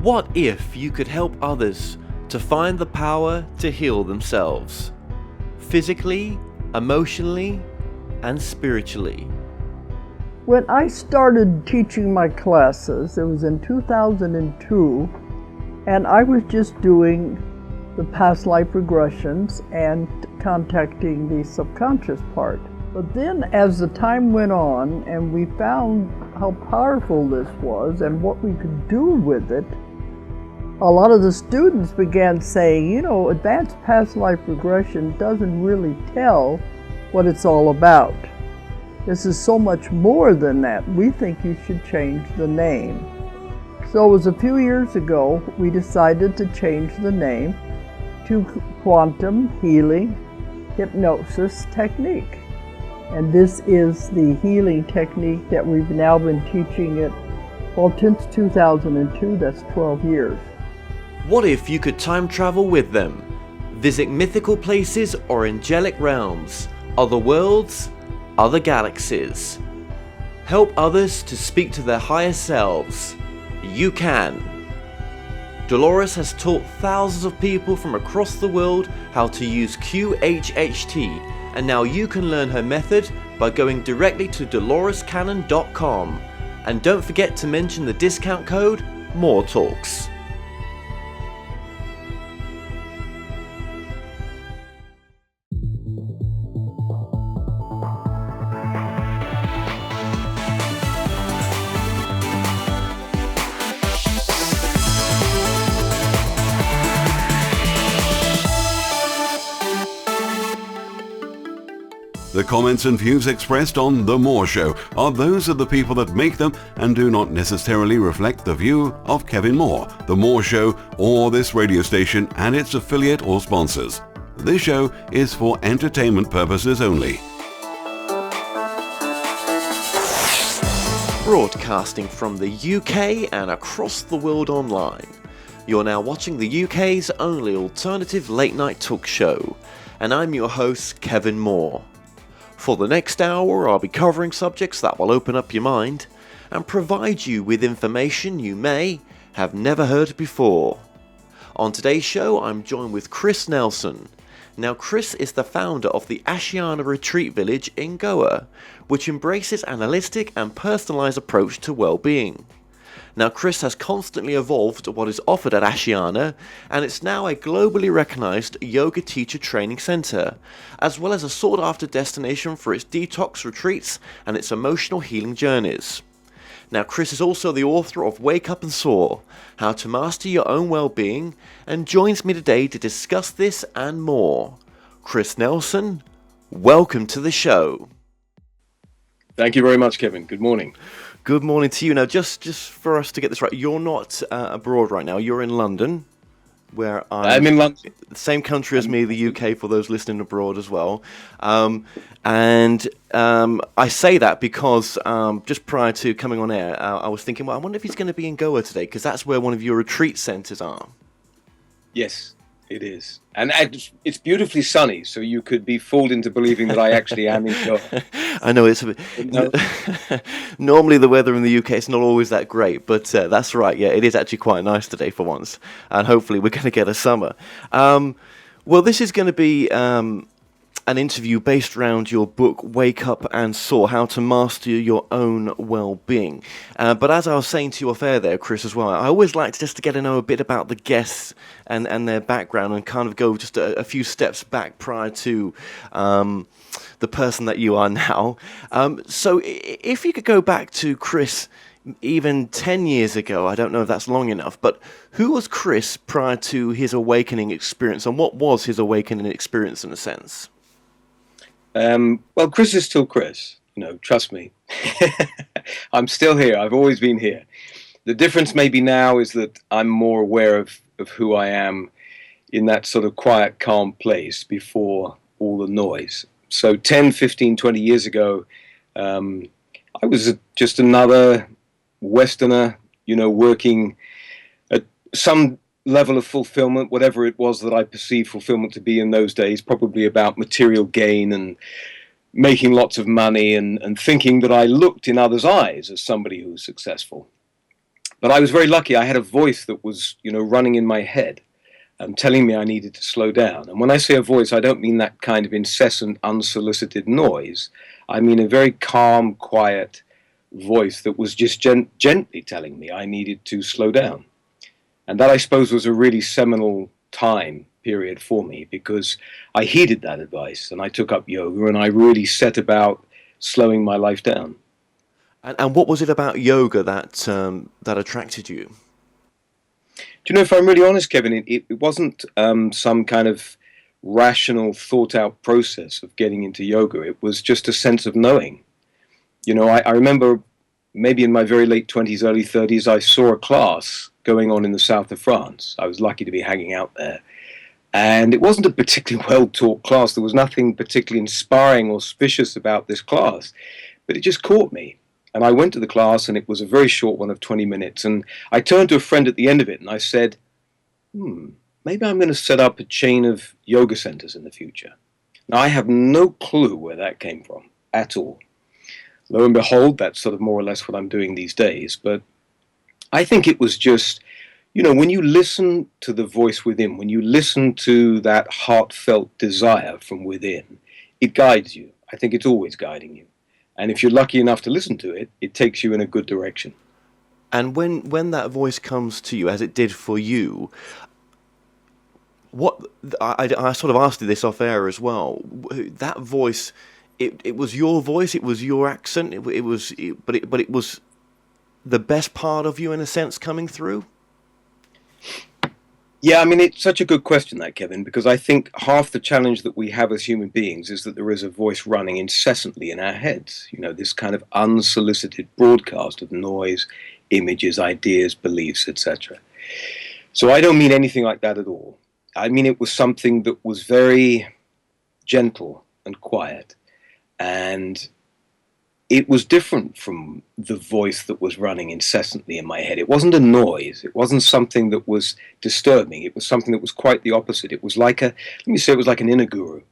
What if you could help others to find the power to heal themselves? Physically, emotionally, and spiritually. When I started teaching my classes, it was in 2002, and I was just doing the past life regressions and contacting the subconscious part. But then as the time went on and we found how powerful this was and what we could do with it, a lot of the students began saying, you know, advanced past life regression doesn't really tell what it's all about. This is so much more than that. We think you should change the name. So it was a few years ago we decided to change the name to Quantum Healing Hypnosis Technique. And this is the healing technique that we've now been teaching it, well, since 2002, that's 12 years. What if you could time travel with them? Visit mythical places or angelic realms, other worlds, other galaxies. Help others to speak to their higher selves. You can. Dolores has taught thousands of people from across the world how to use QHHT, and now you can learn her method by going directly to dolorescannon.com. And don't forget to mention the discount code MORETALKS. The comments and views expressed on The More Show are those of the people that make them and do not necessarily reflect the view of Kevin Moore, The More Show, or this radio station and its affiliate or sponsors. This show is for entertainment purposes only. Broadcasting from the UK and across the world online. You're now watching the UK's only alternative late night talk show, and I'm your host, Kevin Moore. For the next hour, I'll be covering subjects that will open up your mind and provide you with information you may have never heard before. On today's show, I'm joined with Chris Nelson. Now, Chris is the founder of the Ashiana Retreat Village in Goa, which embraces an holistic and personalized approach to well-being. Now, Chris has constantly evolved what is offered at Ashiana, and it's now a globally recognized yoga teacher training center, as well as a sought-after destination for its detox retreats and its emotional healing journeys. Now, Chris is also the author of Wake Up and Soar, How to Master Your Own Wellbeing, and joins me today to discuss this and more. Chris Nelson, welcome to the show. Thank you very much, Kevin. Good morning. Good morning to you. Now, just for us to get this right, you're not abroad right now. You're in London, where I'm in London. Same country as me, the UK, for those listening abroad as well. And I say that because just prior to coming on air, I was thinking, well, I wonder if he's going to be in Goa today, because that's where one of your retreat centers are. Yes, it is. And it's beautifully sunny, so you could be fooled into believing that I actually am in Goa. I know it's a bit. No. Normally, the weather in the UK is not always that great, but that's right. Yeah, it is actually quite nice today for once, and hopefully, we're going to get a summer. Well, this is going to be an interview based around your book, Wake Up and Soar, How to Master Your Own Wellbeing. But as I was saying to you off air there, Chris, as well, I always like to get to know a bit about the guests and their background, and kind of go just a few steps back prior to the person that you are now. So if you could go back to Chris even 10 years ago, I don't know if that's long enough, but who was Chris prior to his awakening experience, and what was his awakening experience in a sense? Well, Chris is still Chris, trust me. I'm still here. I've always been here. The difference maybe now is that I'm more aware of who I am in that sort of quiet, calm place before all the noise. So 10, 15, 20 years ago, I was just another Westerner, working at some level of fulfillment, whatever it was that I perceived fulfillment to be in those days, probably about material gain and making lots of money and thinking that I looked in others' eyes as somebody who was successful. But I was very lucky. I had a voice that was, running in my head, telling me I needed to slow down. And when I say a voice, I don't mean that kind of incessant, unsolicited noise. I mean a very calm, quiet voice that was just gently telling me I needed to slow down. And that, I suppose, was a really seminal time period for me, because I heeded that advice and I took up yoga and I really set about slowing my life down. And what was it about yoga that attracted you? Do you know, if I'm really honest, Kevin, it wasn't some kind of rational, thought out process of getting into yoga. It was just a sense of knowing. I remember maybe in my very late 20s, early 30s, I saw a class going on in the south of France. I was lucky to be hanging out there. And it wasn't a particularly well-taught class. There was nothing particularly inspiring or auspicious about this class. But it just caught me. And I went to the class, and it was a very short one of 20 minutes. And I turned to a friend at the end of it, and I said, maybe I'm going to set up a chain of yoga centers in the future. Now, I have no clue where that came from at all. Lo and behold, that's sort of more or less what I'm doing these days. But I think it was just, when you listen to the voice within, when you listen to that heartfelt desire from within, it guides you. I think it's always guiding you. And if you're lucky enough to listen to it, it takes you in a good direction. And when that voice comes to you, as it did for you, what I sort of asked you this off air as well. That voice, it was your voice, it was your accent, but it was the best part of you, in a sense, coming through. Yeah, I mean, it's such a good question, that, Kevin, because I think half the challenge that we have as human beings is that there is a voice running incessantly in our heads. This kind of unsolicited broadcast of noise, images, ideas, beliefs, etc. So I don't mean anything like that at all. I mean, it was something that was very gentle and quiet, and it was different from the voice that was running incessantly in my head. It wasn't a noise. It wasn't something that was disturbing. It was something that was quite the opposite. It was like it was like an inner guru.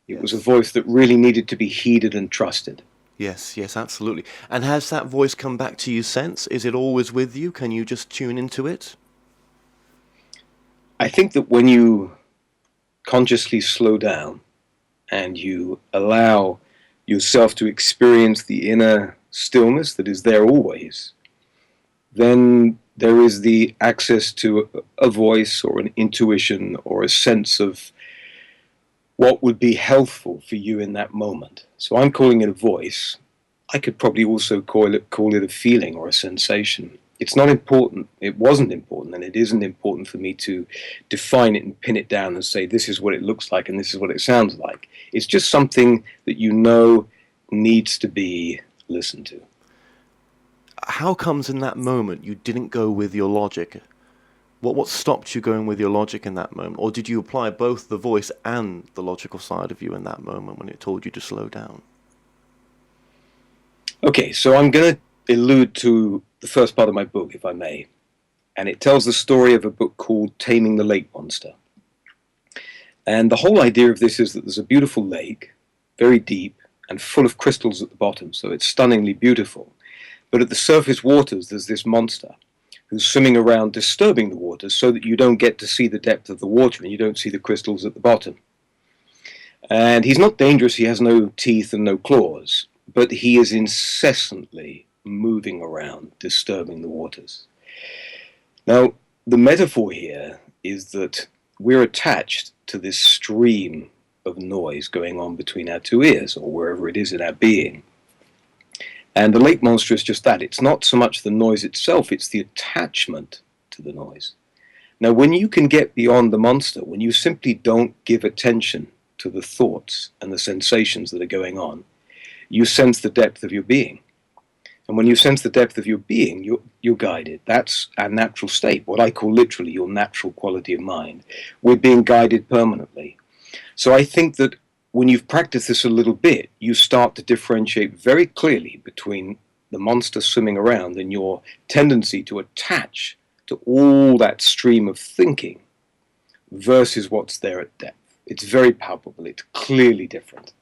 It was a voice that really needed to be heeded and trusted. Yes, absolutely. And has that voice come back to you since? Is it always with you? Can you just tune into it? I think that when you consciously slow down and you allow yourself to experience the inner stillness that is there always, then there is the access to a voice or an intuition or a sense of what would be healthful for you in that moment. So I'm calling it a voice. I could probably also call it a feeling or a sensation. It's not important, it wasn't important, and it isn't important for me to define it and pin it down and say this is what it looks like and this is what it sounds like. It's just something that needs to be listened to. How comes in that moment you didn't go with your logic? What stopped you going with your logic in that moment? Or did you apply both the voice and the logical side of you in that moment when it told you to slow down? Okay, so I'm going to allude to the first part of my book, if I may. And it tells the story of a book called Taming the Lake Monster. And the whole idea of this is that there's a beautiful lake, very deep, and full of crystals at the bottom, so it's stunningly beautiful. But at the surface waters, there's this monster who's swimming around disturbing the waters so that you don't get to see the depth of the water and you don't see the crystals at the bottom. And he's not dangerous, he has no teeth and no claws, but he is incessantly moving around, disturbing the waters. Now, the metaphor here is that we're attached to this stream of noise going on between our two ears, or wherever it is in our being. And the lake monster is just that. It's not so much the noise itself, it's the attachment to the noise. Now, when you can get beyond the monster, when you simply don't give attention to the thoughts and the sensations that are going on, you sense the depth of your being. And when you sense the depth of your being, you're guided. That's our natural state, what I call literally your natural quality of mind. We're being guided permanently. So I think that when you've practiced this a little bit, you start to differentiate very clearly between the monster swimming around and your tendency to attach to all that stream of thinking versus what's there at depth. It's very palpable. It's clearly different.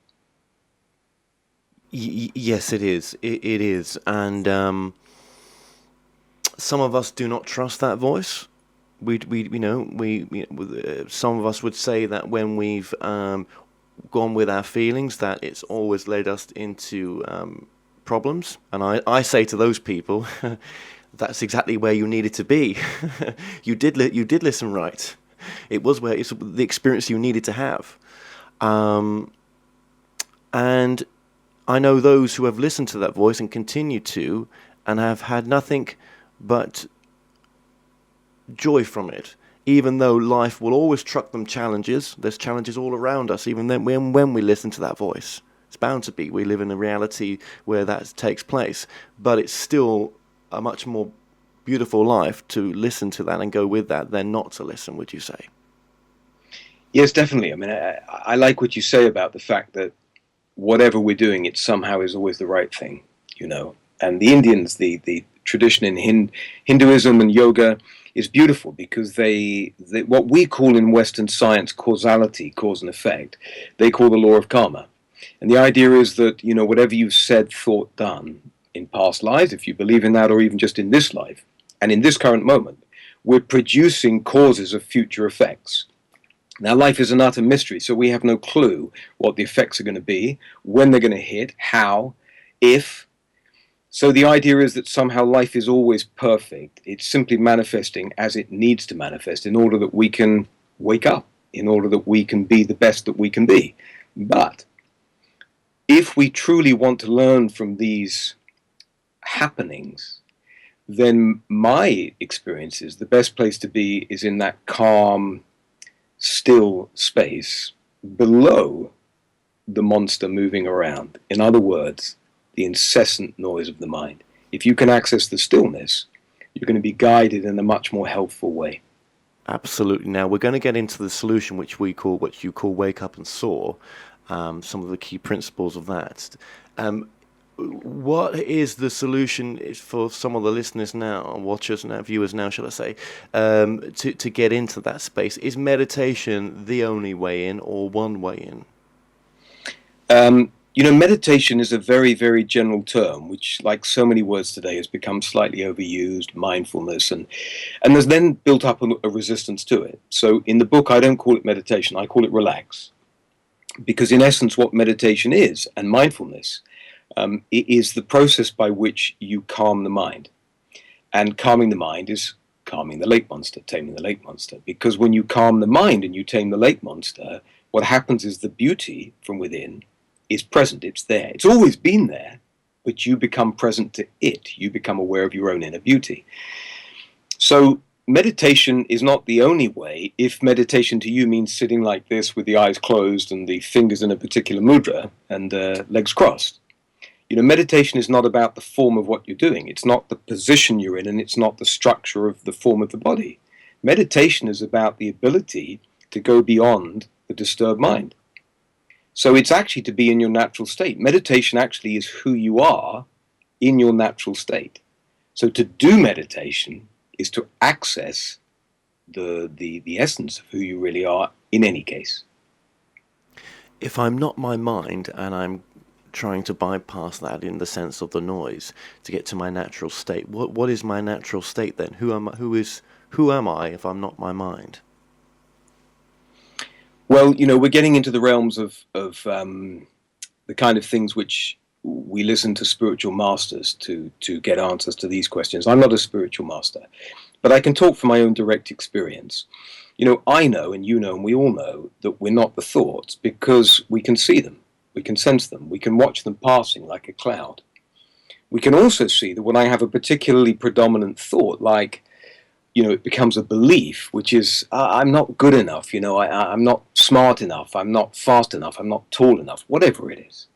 Yes, it is. It is. And Some of us do not trust that voice. Some of us would say that when we've gone with our feelings, that it's always led us into problems. And I say to those people, that's exactly where you needed to be. You did listen right. It's the experience you needed to have. And I know those who have listened to that voice and continue to, and have had nothing but joy from it. Even though life will always truck them challenges, there's challenges all around us, even then when we listen to that voice. It's bound to be. We live in a reality where that takes place. But it's still a much more beautiful life to listen to that and go with that than not to listen, would you say? Yes, definitely. I mean, I like what you say about the fact that whatever we're doing, it somehow is always the right thing, you know. And the Indians, the tradition in Hinduism and yoga is beautiful, because they what we call in Western science causality, cause and effect, they call the law of karma. And the idea is that, you know, whatever you've said, thought, done in past lives, if you believe in that, or even just in this life, and in this current moment, we're producing causes of future effects. Now, life is an utter mystery, so we have no clue what the effects are going to be, when they're going to hit, how, if. So the idea is that somehow life is always perfect. It's simply manifesting as it needs to manifest in order that we can wake up, in order that we can be the best that we can be. But if we truly want to learn from these happenings, then my experience is the best place to be is in that calm, still space below the monster moving around. In other words, the incessant noise of the mind. If you can access the stillness, you're going to be guided in a much more helpful way. Absolutely. Now we're going to get into the solution, which you call wake up and soar. Some of the key principles of that. What is the solution for some of the listeners now, watchers now, viewers now, shall I say, to get into that space? Is meditation the only way in, or one way in? You know, meditation is a very, very general term, which, like so many words today, has become slightly overused, mindfulness, and there's then built up a resistance to it. So in the book, I don't call it meditation, I call it relax. Because in essence, what meditation is, and mindfulness, it is the process by which you calm the mind. And calming the mind is calming the lake monster, taming the lake monster. Because when you calm the mind and you tame the lake monster, what happens is the beauty from within is present. It's there. It's always been there, but you become present to it. You become aware of your own inner beauty. So meditation is not the only way. If meditation to you means sitting like this with the eyes closed and the fingers in a particular mudra and legs crossed, you know, meditation is not about the form of what you're doing. It's not the position you're in, and it's not the structure of the form of the body. Meditation is about the ability to go beyond the disturbed mind. So it's actually to be in your natural state. Meditation actually is who you are in your natural state. So to do meditation is to access the essence of who you really are in any case. If I'm not my mind and I'm trying to bypass that in the sense of the noise to get to my natural state, what is my natural state then? Who am I if I'm not my mind? Well, you know, we're getting into the realms of the kind of things which we listen to spiritual masters to get answers to these questions. I'm not a spiritual master, but I can talk from my own direct experience. You know, I know, and you know, and we all know that we're not the thoughts because we can see them, we can sense them, we can watch them passing like a cloud. We can also see that when I have a particularly predominant thought, like, you know, it becomes a belief, which is, I'm not good enough, you know, I'm not smart enough, I'm not fast enough, I'm not tall enough, whatever it is.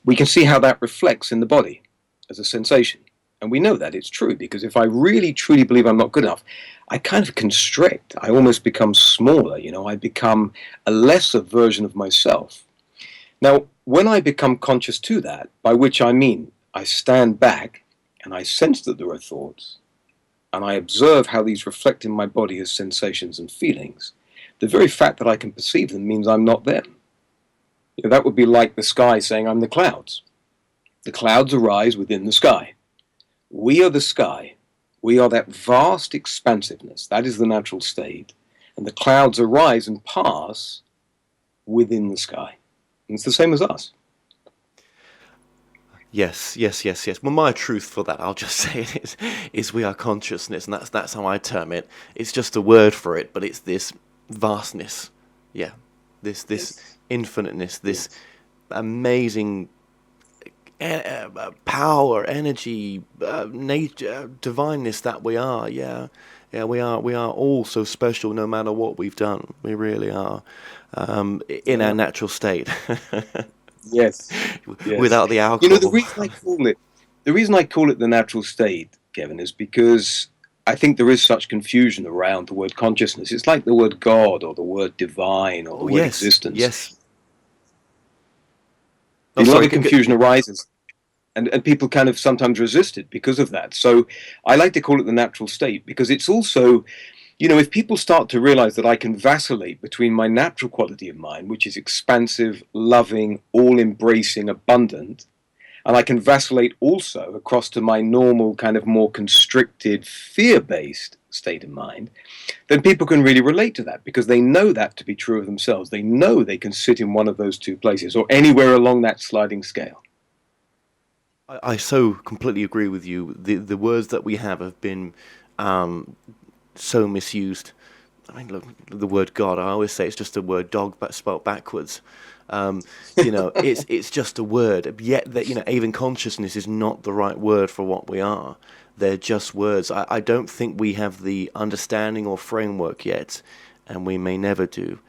We can see how that reflects in the body as a sensation. And we know that it's true, because if I really truly believe I'm not good enough, I kind of constrict. I almost become smaller, you know, I become a lesser version of myself. Now, when I become conscious to that, by which I mean I stand back and I sense that there are thoughts, and I observe how these reflect in my body as sensations and feelings, the very fact that I can perceive them means I'm not them. You know, that would be like the sky saying I'm the clouds. The clouds arise within the sky. We are the sky. We are that vast expansiveness. That is the natural state. And the clouds arise and pass within the sky. And it's the same as us. Yes, yes, yes, yes. Well, my truth for that, I'll just say it is we are consciousness, and that's how I term it. It's just a word for it, but it's this vastness, yeah, this Yes. infiniteness, this Yes. amazing power, energy, nature, divineness that we are. Yeah, yeah, we are all so special, no matter what we've done. We really are, in our Yeah. natural state, Yes. Yes. without the You know, the alcohol. reason I call it the reason I call it the natural state, Kevin, is because I think there is such confusion around the word consciousness. It's like the word God or the word divine or the Oh word yes, existence. yes. Oh, A lot sorry. of confusion arises, and people kind of sometimes resist it because of that. So I like to call it the natural state because it's also, if people start to realize that I can vacillate between my natural quality of mind, which is expansive, loving, all embracing, abundant, and I can vacillate also across to my normal, kind of more constricted, fear based state of mind, then people can really relate to that because they know that to be true of themselves. They know they can sit in one of those two places or anywhere along that sliding scale. I so completely agree with you. The words that we have been um, so misused. I mean, look, the word God. I always say it's just a word dog, but spelled backwards. It's just a word. Yet that even consciousness is not the right word for what we are. They're just words. I don't think we have the understanding or framework yet, and we may never do,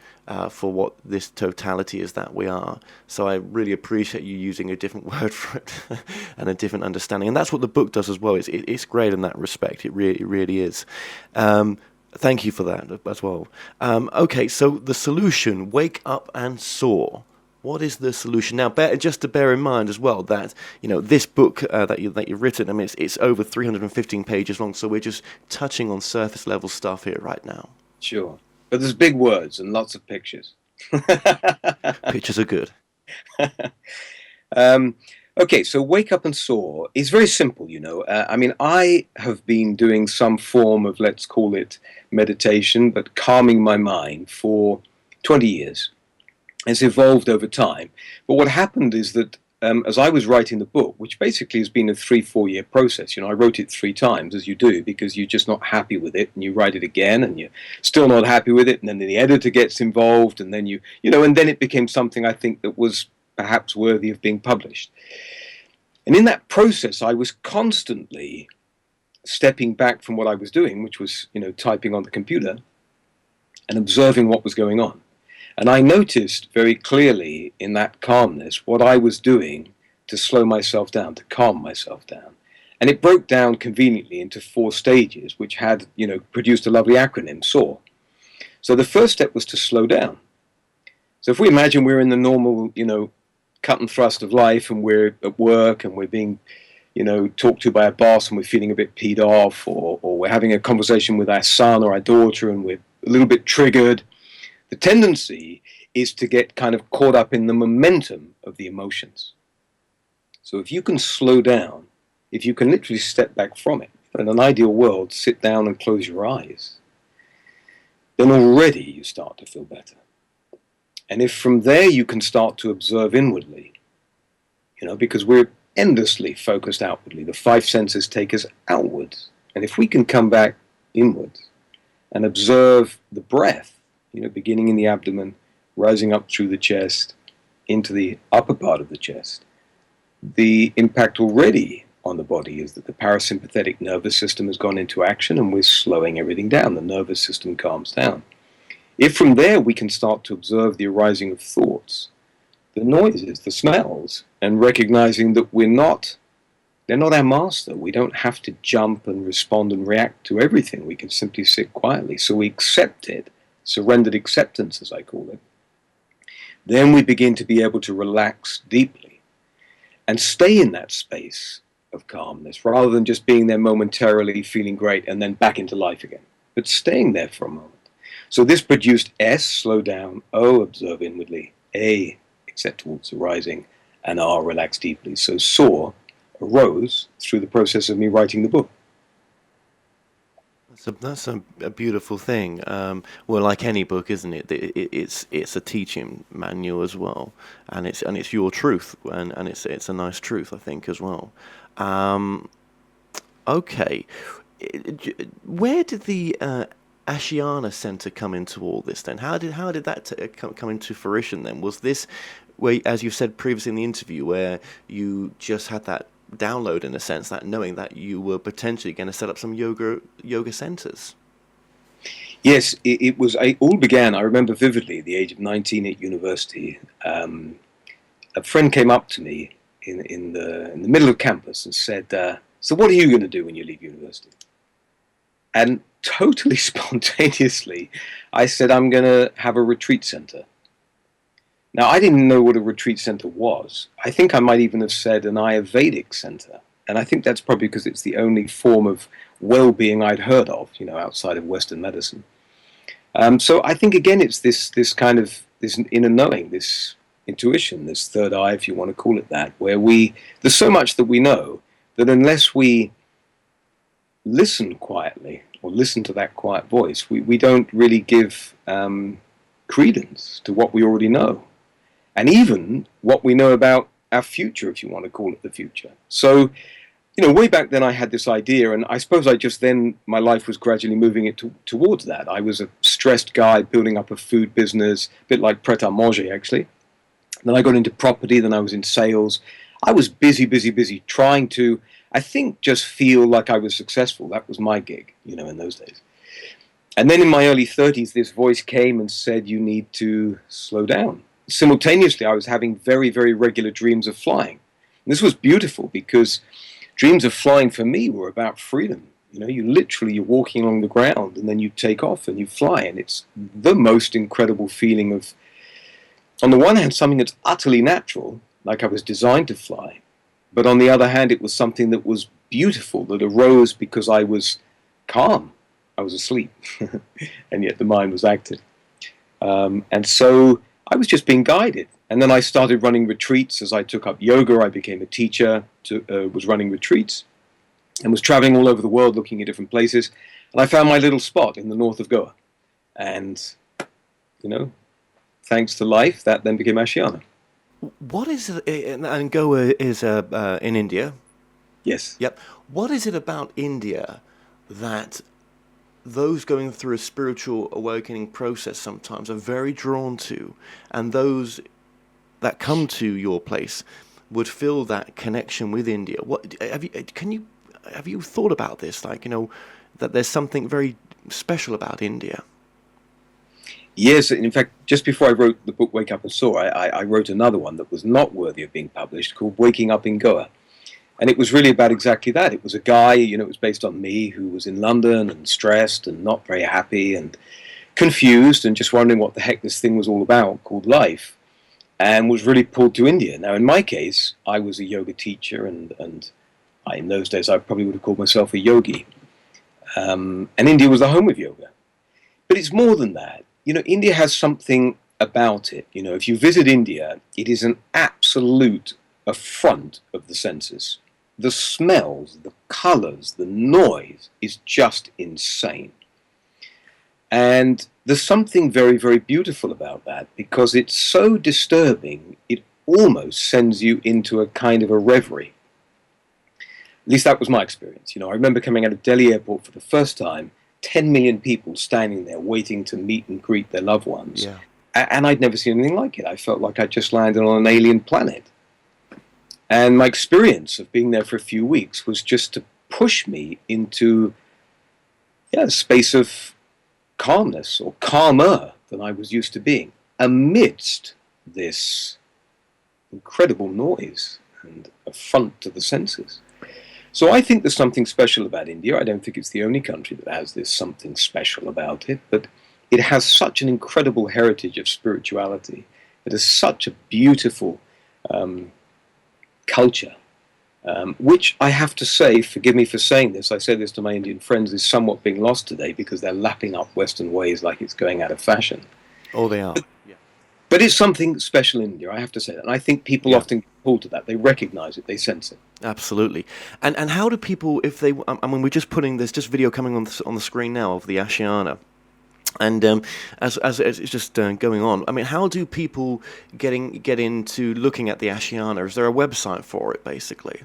for what this totality is that we are. So I really appreciate you using a different word for it and a different understanding. And that's what the book does as well. It's great in that respect. It really is. Thank you for that as well. Okay, so the solution: wake up and soar. What is the solution now? Just to bear in mind as well that this book that you've written. I mean, it's over 315 pages long. So we're just touching on surface level stuff here right now. Sure. But there's big words and lots of pictures. Pictures are good. um, okay, so wake up and soar is very simple. I mean, I have been doing some form of, let's call it meditation, but calming my mind for 20 years. It's evolved over time. But what happened is that as I was writing the book, which basically has been a 3-4 year process, I wrote it 3 times, as you do, because you're just not happy with it, and you write it again, and you're still not happy with it, and then the editor gets involved, and then and then it became something I think that was perhaps worthy of being published. And in that process, I was constantly stepping back from what I was doing, which was, typing on the computer, and observing what was going on. And I noticed very clearly in that calmness what I was doing to slow myself down, to calm myself down. And it broke down conveniently into 4 stages, which had, produced a lovely acronym, SOAR. So the first step was to slow down. So if we imagine we're in the normal, cut and thrust of life, and we're at work and we're being, talked to by a boss and we're feeling a bit peed off, or we're having a conversation with our son or our daughter and we're a little bit triggered, the tendency is to get kind of caught up in the momentum of the emotions. So if you can slow down, if you can literally step back from it, in an ideal world, sit down and close your eyes, then already you start to feel better. And if from there you can start to observe inwardly, because we're endlessly focused outwardly, the 5 senses take us outwards. And if we can come back inwards and observe the breath, beginning in the abdomen, rising up through the chest, into the upper part of the chest, the impact already on the body is that the parasympathetic nervous system has gone into action and we're slowing everything down. The nervous system calms down. If from there we can start to observe the arising of thoughts, the noises, the smells, and recognizing that they're not our master. We don't have to jump and respond and react to everything. We can simply sit quietly. So we accept it. Surrendered acceptance, as I call it, then we begin to be able to relax deeply and stay in that space of calmness rather than just being there momentarily, feeling great, and then back into life again, but staying there for a moment. So this produced S, slow down, O, observe inwardly, A, accept what's arising, and R, relax deeply. So SOAR arose through the process of me writing the book. So that's a beautiful thing. Well, like any book, isn't it? It's a teaching manual as well, and it's your truth, and it's a nice truth, I think, as well. Um, okay, where did the Ashiana Center come into all this then? How did that come into fruition then? Was this where, as you said previously in the interview, where you just had that download in a sense, that knowing that you were potentially going to set up some yoga centers? Yes, it was. It all began. I remember vividly at the age of 19 at university. A friend came up to me in the middle of campus and said, "So what are you going to do when you leave university?" And totally spontaneously, I said, "I'm going to have a retreat center." Now, I didn't know what a retreat center was. I think I might even have said an Ayurvedic center. And I think that's probably because it's the only form of well-being I'd heard of, outside of Western medicine. So I think, again, it's this kind of this inner knowing, this intuition, this third eye, if you want to call it that, where there's so much that we know that unless we listen quietly or listen to that quiet voice, we don't really give credence to what we already know. And even what we know about our future, if you want to call it the future. So, way back then I had this idea, and I suppose my life was gradually moving towards that. I was a stressed guy building up a food business, a bit like pret-a-manger, actually. Then I got into property, then I was in sales. I was busy, trying to, I think, just feel like I was successful. That was my gig, in those days. And then in my early 30s, this voice came and said, you need to slow down. Simultaneously, I was having very, very regular dreams of flying. And this was beautiful because dreams of flying for me were about freedom. You're walking along the ground and then you take off and you fly. And it's the most incredible feeling of, on the one hand, something that's utterly natural, like I was designed to fly. But on the other hand, it was something that was beautiful, that arose because I was calm. I was asleep. And yet the mind was active. And so I was just being guided. And then I started running retreats. As I took up yoga, I became a teacher, was running retreats, and was traveling all over the world looking at different places. And I found my little spot in the north of Goa. And, thanks to life, that then became Ashiana. What is it, and Goa is in India? Yes. Yep. What is it about India that those going through a spiritual awakening process sometimes are very drawn to, and those that come to your place would feel that connection with India? What have you thought about this? That there's something very special about India. Yes, in fact, just before I wrote the book Wake Up and Soar, I wrote another one that was not worthy of being published called Waking Up in Goa. And it was really about exactly that. It was a guy, it was based on me, who was in London and stressed and not very happy and confused and just wondering what the heck this thing was all about called life, and was really pulled to India. Now, in my case, I was a yoga teacher, and in those days I probably would have called myself a yogi. And India was the home of yoga. But it's more than that. India has something about it. If you visit India, it is an absolute affront of the senses. The smells, the colors, the noise is just insane. And there's something very, very beautiful about that, because it's so disturbing, it almost sends you into a kind of a reverie. At least that was my experience. I remember coming out of Delhi airport for the first time, 10 million people standing there waiting to meet and greet their loved ones. Yeah. And I'd never seen anything like it. I felt like I'd just landed on an alien planet. And my experience of being there for a few weeks was just to push me into a space of calmness, or calmer than I was used to being, amidst this incredible noise and affront to the senses. So I think there's something special about India. I don't think it's the only country that has this something special about it, but it has such an incredible heritage of spirituality. It has such a beautiful culture, which I have to say, forgive me for saying this, I say this to my Indian friends, is somewhat being lost today because they're lapping up Western ways like it's going out of fashion. Oh, they are. Yeah. But it's something special in India, I have to say that. And I think people often pull to that. They recognize it, they sense it. Absolutely. And how do people, if they, I mean, we're just putting, there's just video coming on the screen now of the Ashiana. And as it's just going on, I mean, how do people get into looking at the Ashiana? Is there a website for it, basically?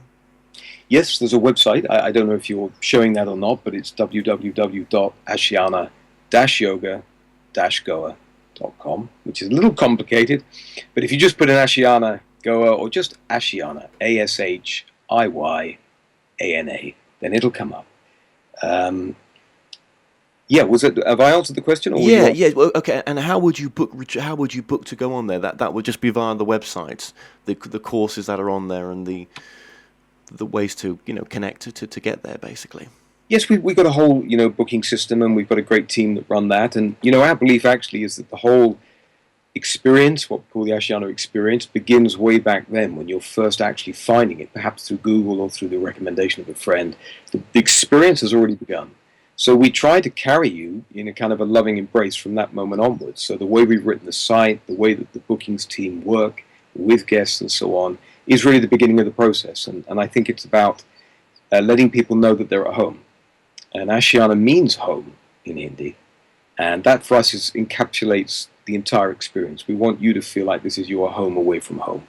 Yes, there's a website. I don't know if you're showing that or not, but it's www.ashiana-yoga-goa.com, which is a little complicated. But if you just put in Ashiana Goa or just Ashiana, Ashiana, then it'll come up. Have I answered the question? Or Well, okay. And how would you book? How would you book to go on there? That would just be via the websites, the courses that are on there, and the ways to connect to get there, basically. Yes, we've got a whole booking system, and we've got a great team that run that. And our belief actually is that the whole experience, what we call the Ashiana experience, begins way back then when you're first actually finding it, perhaps through Google or through the recommendation of a friend. The experience has already begun. So we try to carry you in a kind of a loving embrace from that moment onwards. So the way we've written the site, the way that the bookings team work with guests and so on, is really the beginning of the process. And I think it's about letting people know that they're at home. And Ashiana means home in Hindi. And that for us encapsulates the entire experience. We want you to feel like this is your home away from home.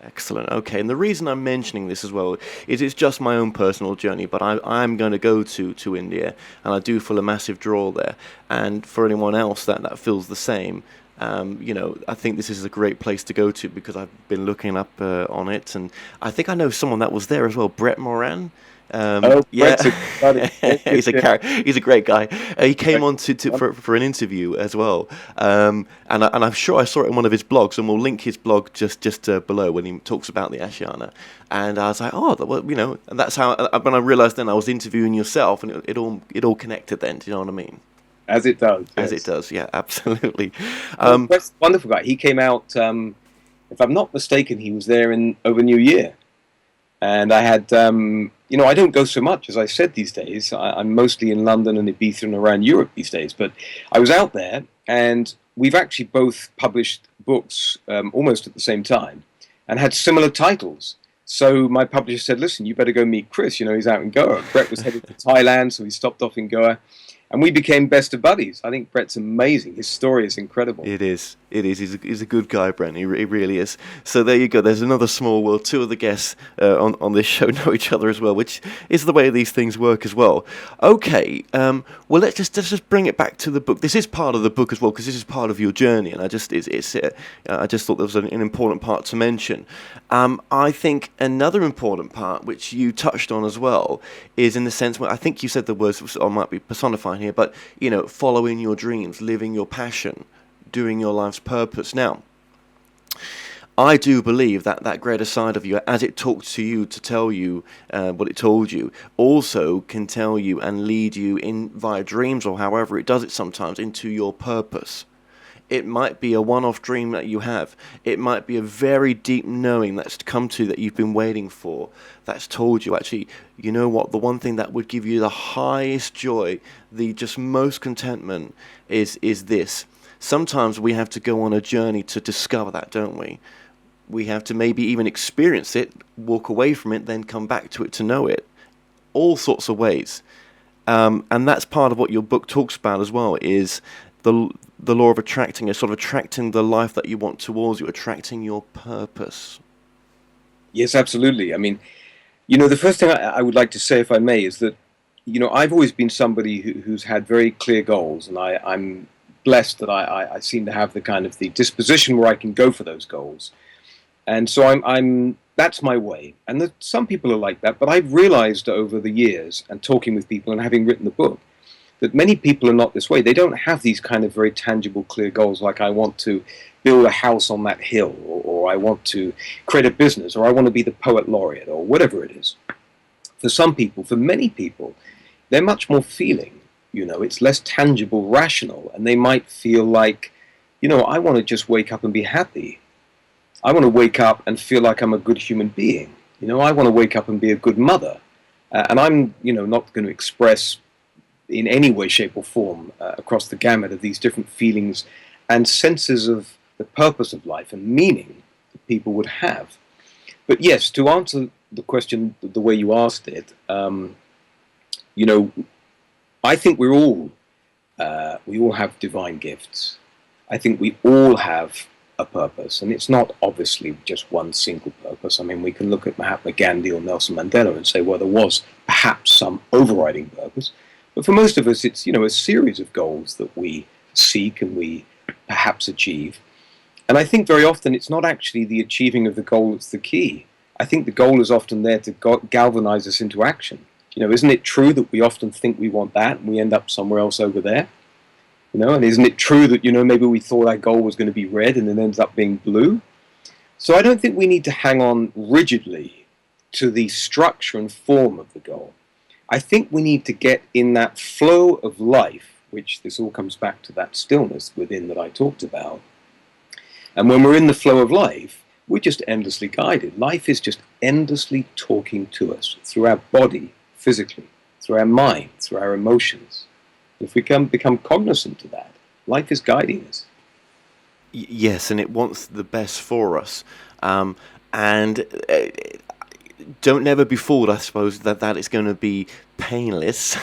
Excellent. Okay, and the reason I'm mentioning this as well is it's just my own personal journey, but I'm going to go to India, and I do feel a massive draw there. And for anyone else that feels the same, I think this is a great place to go to because I've been looking up on it, and I think I know someone that was there as well, Brett Moran. Brett's he's a great guy. He came on for an interview as well, and I'm sure I saw it in one of his blogs, and we'll link his blog just below when he talks about the Ashiana. And I was like, and that's how. When I realised then I was interviewing yourself, and it all connected. Then, do you know what I mean? As it does. As it does, yeah, absolutely. Brett's a wonderful guy. He came out, if I'm not mistaken, he was there over New Year. And I had, I don't go so much, as I said, these days. I'm mostly in London and Ibiza and around Europe these days. But I was out there, and we've actually both published books almost at the same time and had similar titles. So my publisher said, listen, you better go meet Chris. He's out in Goa. Brett was headed to Thailand, so he stopped off in Goa. And we became best of buddies. I think Brett's amazing. His story is incredible. It is. He's a good guy, Brent. He really is. So there you go. There's another small world. Two of the guests on this show know each other as well, which is the way these things work as well. Okay. Well, let's just bring it back to the book. This is part of the book as well because this is part of your journey, and I just thought there was an important part to mention. I think another important part, which you touched on as well, is in the sense where I think you said the words, I might be personifying here, but following your dreams, living your passion, doing your life's purpose. Now, I do believe that greater side of you, as it talked to you to tell you what it told you, also can tell you and lead you in via dreams or however it does it sometimes into your purpose. It might be a one-off dream that you have. It might be a very deep knowing that's come to that you've been waiting for, that's told you, actually, you know what, the one thing that would give you the highest joy, the just most contentment is this. Sometimes we have to go on a journey to discover that, don't we? We have to maybe even experience it, walk away from it, then come back to it to know it. All sorts of ways. And that's part of what your book talks about as well, is the law of attracting, is sort of attracting the life that you want towards you, attracting your purpose. Yes, absolutely. I mean, the first thing I would like to say, if I may, is that, I've always been somebody who's had very clear goals, and I'm blessed that I seem to have the disposition where I can go for those goals. And so I'm that's my way. And some people are like that, but I've realized over the years and talking with people and having written the book, that many people are not this way. They don't have these kind of very tangible, clear goals like I want to build a house on that hill, or I want to create a business, or I want to be the poet laureate, or whatever it is. For some people, for many people, they're much more feeling. It's less tangible, rational, and they might feel like, I want to just wake up and be happy. I want to wake up and feel like I'm a good human being. I want to wake up and be a good mother. And I'm, not going to express in any way, shape, or form across the gamut of these different feelings and senses of the purpose of life and meaning that people would have. But yes, to answer the question the way you asked it, you know, I think we all have divine gifts. I think we all have a purpose, and it's not obviously just one single purpose. I mean, we can look at Mahatma Gandhi or Nelson Mandela and say, well, there was perhaps some overriding purpose. But for most of us, it's, you know, a series of goals that we seek and we perhaps achieve. And I think very often it's not actually the achieving of the goal that's the key. I think the goal is often there to galvanize us into action. You know, isn't it true that we often think we want that and we end up somewhere else over there? You know, and isn't it true that, you know, maybe we thought our goal was going to be red and it ends up being blue? So I don't think we need to hang on rigidly to the structure and form of the goal. I think we need to get in that flow of life, which this all comes back to that stillness within that I talked about. And when we're in the flow of life, we're just endlessly guided. Life is just endlessly talking to us through our body, physically, through our mind, through our emotions. If we can become cognizant of that, life is guiding us. Yes, and it wants the best for us. And don't never be fooled, I suppose, that it's going to be painless.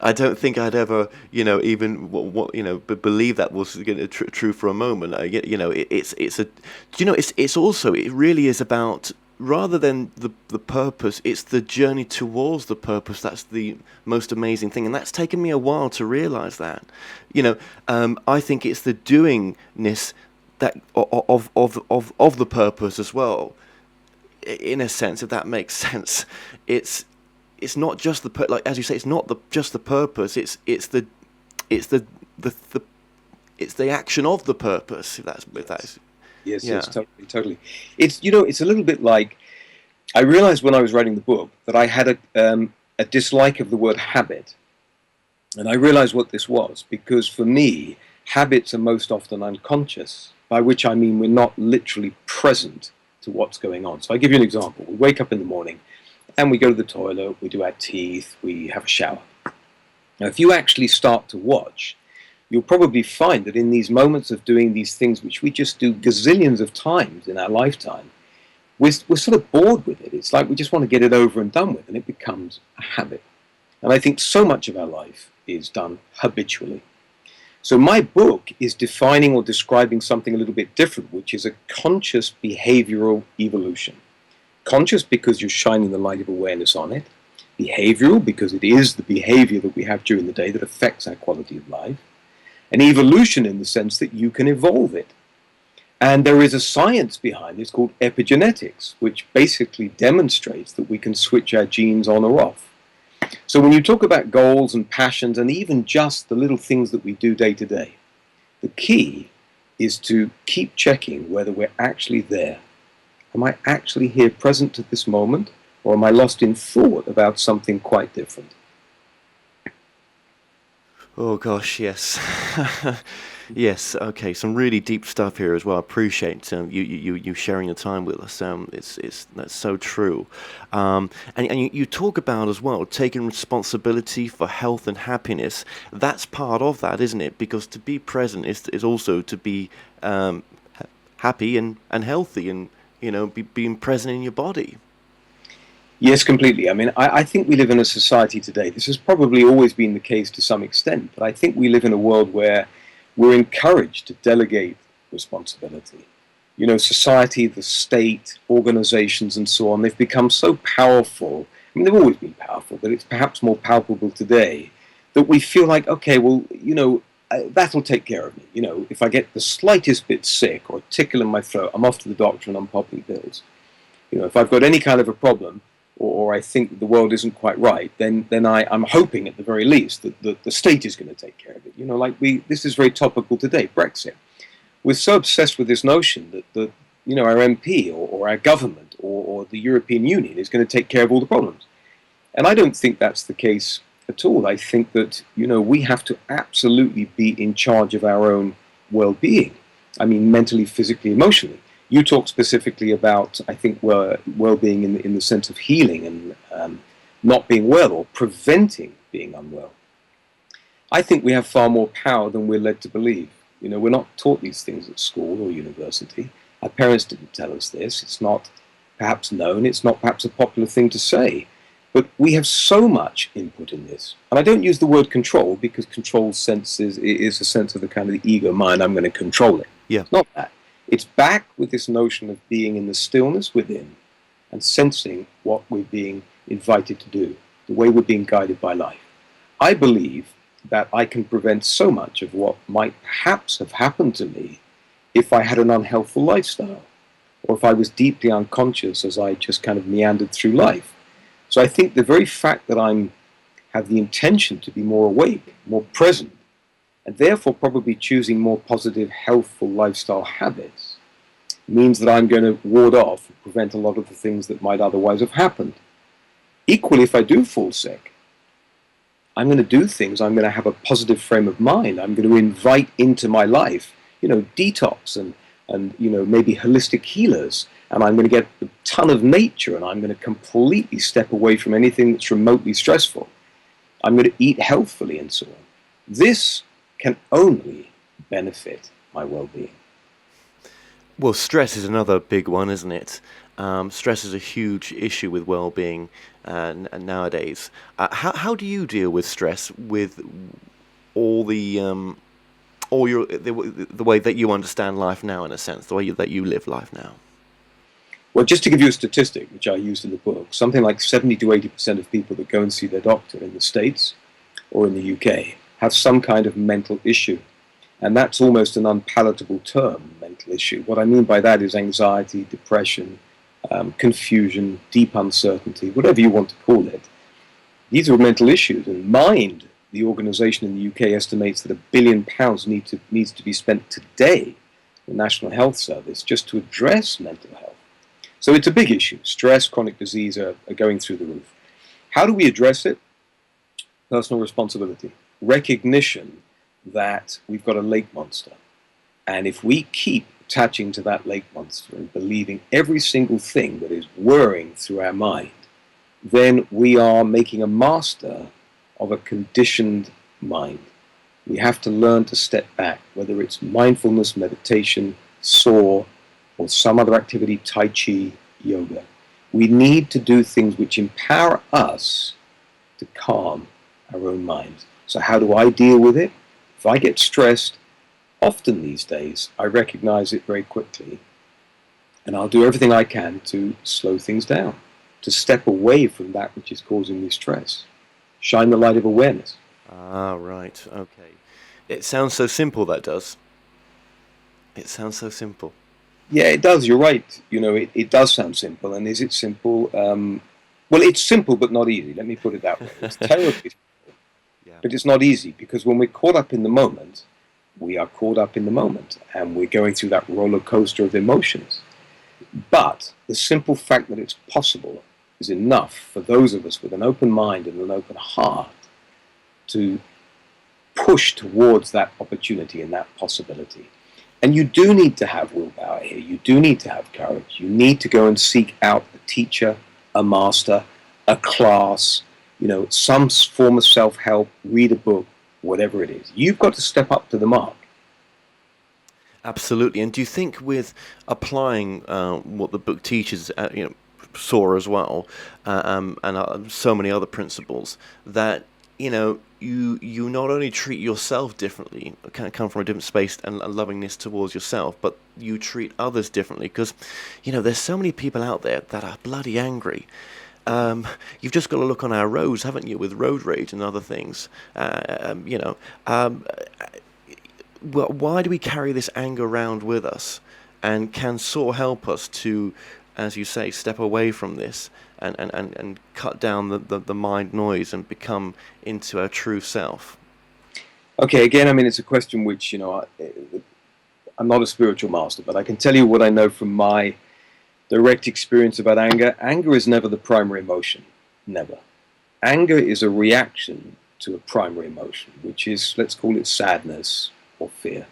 I don't think I'd ever, you know, even believe that was true for a moment. You know, it's also, it really is about, rather than the purpose, it's the journey towards the purpose that's the most amazing thing, and that's taken me a while to realize that. You know, I think it's the doingness that of the purpose as well. In a sense, if that makes sense, it's not just the like as you say, it's not just the purpose. It's the action of the purpose. If that's Yes, yeah. yes, totally. It's, you know, it's a little bit like, I realized when I was writing the book that I had a dislike of the word habit, and I realized what this was, because for me, habits are most often unconscious, by which I mean we're not literally present to what's going on. So I give you an example. We wake up in the morning and we go to the toilet, we do our teeth, we have a shower. Now, if you actually start to watch, you'll probably find that in these moments of doing these things, which we just do gazillions of times in our lifetime, we're sort of bored with it. It's like we just want to get it over and done with, and it becomes a habit. And I think so much of our life is done habitually. So my book is defining or describing something a little bit different, which is a conscious behavioral evolution. Conscious because you're shining the light of awareness on it. Behavioral because it is the behavior that we have during the day that affects our quality of life. An evolution in the sense that you can evolve it. And there is a science behind it, it's called epigenetics, which basically demonstrates that we can switch our genes on or off. So when you talk about goals and passions and even just the little things that we do day to day, the key is to keep checking whether we're actually there. Am I actually here present at this moment, or am I lost in thought about something quite different? Oh gosh, yes. Yes, okay, some really deep stuff here as well. I appreciate you sharing your time with us. That's so true. And you talk about as well taking responsibility for health and happiness. That's part of that, isn't it? Because to be present is also to be happy and healthy, and you know, being present in your body. Yes, completely. I mean, I think we live in a society today. This has probably always been the case to some extent, but I think we live in a world where we're encouraged to delegate responsibility. You know, society, the state, organizations, and so on, they've become so powerful. I mean, they've always been powerful, but it's perhaps more palpable today that we feel like, okay, well, you know, that'll take care of me. You know, if I get the slightest bit sick or a tickle in my throat, I'm off to the doctor and I'm popping pills. You know, if I've got any kind of a problem, or I think the world isn't quite right, then I'm hoping at the very least that the state is going to take care of it. You know, like this is very topical today, Brexit. We're so obsessed with this notion that you know, our MP or our government or the European Union is going to take care of all the problems. And I don't think that's the case at all. I think that, you know, we have to absolutely be in charge of our own well-being. I mean, mentally, physically, emotionally. You talk specifically about, I think, well-being in the sense of healing and not being well or preventing being unwell. I think we have far more power than we're led to believe. You know, we're not taught these things at school or university. Our parents didn't tell us this. It's not perhaps known. It's not perhaps a popular thing to say. But we have so much input in this. And I don't use the word control, because control sense is a sense of the kind of the ego mind. I'm going to control it. Yeah. It's not that. It's back with this notion of being in the stillness within and sensing what we're being invited to do, the way we're being guided by life. I believe that I can prevent so much of what might perhaps have happened to me if I had an unhealthful lifestyle, or if I was deeply unconscious as I just kind of meandered through life. So I think the very fact that I have the intention to be more awake, more present, and therefore probably choosing more positive, healthful lifestyle habits, means that I'm going to ward off and prevent a lot of the things that might otherwise have happened. Equally, if I do fall sick, I'm going to do things, I'm going to have a positive frame of mind, I'm going to invite into my life, detox and maybe holistic healers, and I'm going to get a ton of nature, and I'm going to completely step away from anything that's remotely stressful. I'm going to eat healthfully and so on. This can only benefit my well-being. Well, stress is another big one, isn't it? Stress is a huge issue with well-being nowadays. How do you deal with stress, with all the way that you understand life now, in a sense, the way that you live life now? Well, just to give you a statistic, which I used in the book, something like 70 to 80% of people that go and see their doctor in the States or in the UK have some kind of mental issue. And that's almost an unpalatable term, mental issue. What I mean by that is anxiety, depression, confusion, deep uncertainty, whatever you want to call it. These are mental issues. And Mind, the organization in the UK, estimates that £1 billion needs to be spent today, the National Health Service, just to address mental health. So it's a big issue. Stress, chronic disease are going through the roof. How do we address it? Personal responsibility. Recognition that we've got a lake monster. And if we keep attaching to that lake monster and believing every single thing that is whirring through our mind, then we are making a master of a conditioned mind. We have to learn to step back, whether it's mindfulness, meditation, SOAR, or some other activity, Tai Chi, yoga. We need to do things which empower us to calm our own minds. So how do I deal with it? If I get stressed, often these days, I recognize it very quickly, and I'll do everything I can to slow things down, to step away from that which is causing me stress. Shine the light of awareness. Ah, right, okay. It sounds so simple, that does. It sounds so simple. Yeah, it does, you're right. It does sound simple, and is it simple? Well, it's simple, but not easy. Let me put it that way. It's terribly simple, but it's not easy, because when we're caught up in the moment, we are caught up in the moment, and we're going through that roller coaster of emotions. But the simple fact that it's possible is enough for those of us with an open mind and an open heart to push towards that opportunity and that possibility. And you do need to have willpower here. You do need to have courage. You need to go and seek out a teacher, a master, a class, some form of self-help, read a book, whatever it is. You've got to step up to the mark. Absolutely. And do you think with applying what the book teaches, SOAR as well, and so many other principles, that you not only treat yourself differently, kind of come from a different space and lovingness towards yourself, but you treat others differently, because there's so many people out there that are bloody angry. You've just got to look on our roads, haven't you, with road rage and other things. Why do we carry this anger around with us? And can SOAR help us to, as you say, step away from this and cut down the mind noise and become into our true self? Okay, again, it's a question which, I'm not a spiritual master, but I can tell you what I know from my direct experience about anger. Anger is never the primary emotion. Never. Anger is a reaction to a primary emotion, which is, let's call it sadness or fear.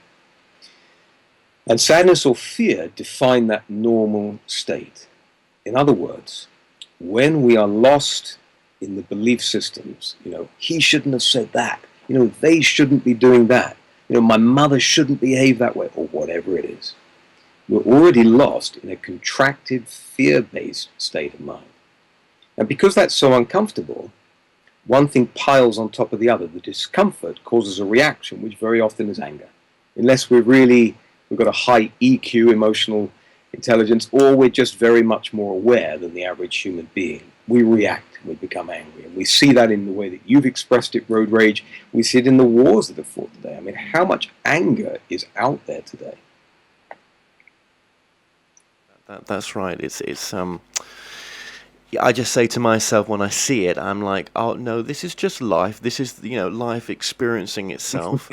And sadness or fear define that normal state. In other words, when we are lost in the belief systems, he shouldn't have said that, they shouldn't be doing that, my mother shouldn't behave that way, or whatever it is. We're already lost in a contracted, fear-based state of mind. And because that's so uncomfortable, one thing piles on top of the other. The discomfort causes a reaction, which very often is anger. Unless we've got a high EQ, emotional intelligence, or we're just very much more aware than the average human being, we react, we become angry. And we see that in the way that you've expressed it, road rage. We see it in the wars that are fought today. I mean, how much anger is out there today? That's right. I just say to myself when I see it, I'm like, oh no, this is just life. This is, life experiencing itself,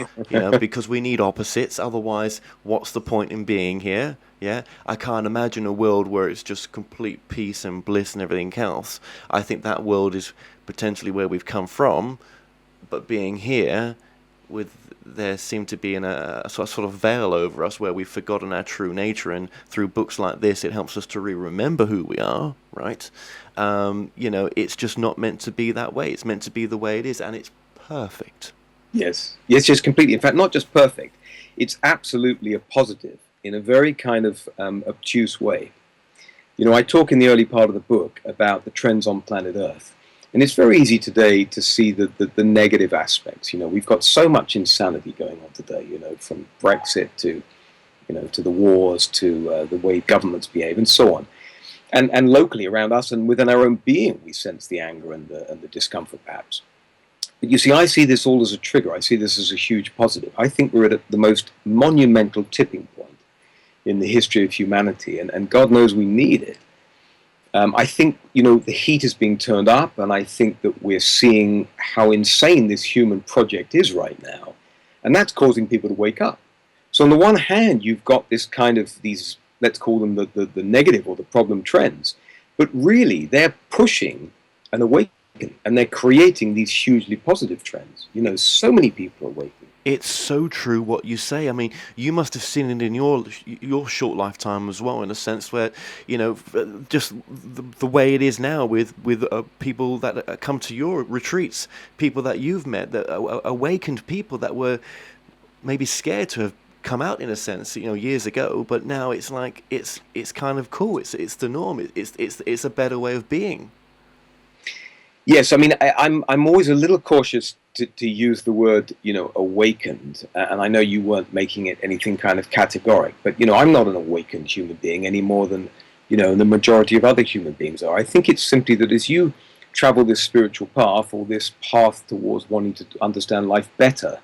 because we need opposites. Otherwise, what's the point in being here? Yeah, I can't imagine a world where it's just complete peace and bliss and everything else. I think that world is potentially where we've come from, but being here, there seem to be a sort of veil over us where we've forgotten our true nature, and through books like this, it helps us to remember who we are, right? It's just not meant to be that way. It's meant to be the way it is, and it's perfect. Yes, just completely. In fact, not just perfect, it's absolutely a positive in a very kind of obtuse way. I talk in the early part of the book about the trends on planet Earth. And it's very easy today to see the negative aspects. We've got so much insanity going on today, from Brexit to the wars to the way governments behave and so on. And locally around us and within our own being, we sense the anger and the discomfort perhaps. But you see, I see this all as a trigger. I see this as a huge positive. I think we're at the most monumental tipping point in the history of humanity, and God knows we need it. I think, the heat is being turned up, and I think that we're seeing how insane this human project is right now, and that's causing people to wake up. So on the one hand, you've got this kind of these, let's call them the negative or the problem trends, but really they're pushing an awakening, and they're creating these hugely positive trends. So many people are awakening. It's so true what you say. I mean, you must have seen it in your short lifetime as well, in a sense where, just the way it is now with people that come to your retreats, people that you've met, that awakened people that were maybe scared to have come out, in a sense, years ago, but now it's like it's kind of cool. It's the norm. It's a better way of being. Yes, I mean, I'm always a little cautious to use the word, awakened, and I know you weren't making it anything kind of categoric, but, I'm not an awakened human being any more than, the majority of other human beings are. I think it's simply that as you travel this spiritual path, or this path towards wanting to understand life better,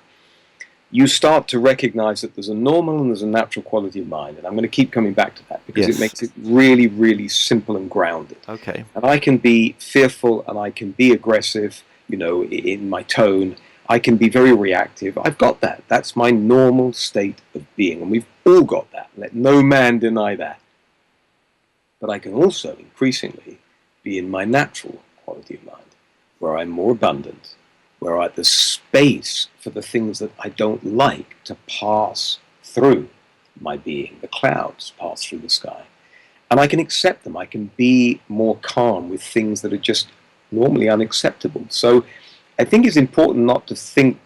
you start to recognize that there's a normal and there's a natural quality of mind. And I'm going to keep coming back to that because It makes it really, really simple and grounded. Okay. And I can be fearful and I can be aggressive, in my tone. I can be very reactive. I've got that. That's my normal state of being. And we've all got that. Let no man deny that. But I can also increasingly be in my natural quality of mind, where I'm more abundant, where there's space for the things that I don't like to pass through my being. The clouds pass through the sky. And I can accept them. I can be more calm with things that are just normally unacceptable. So I think it's important not to think,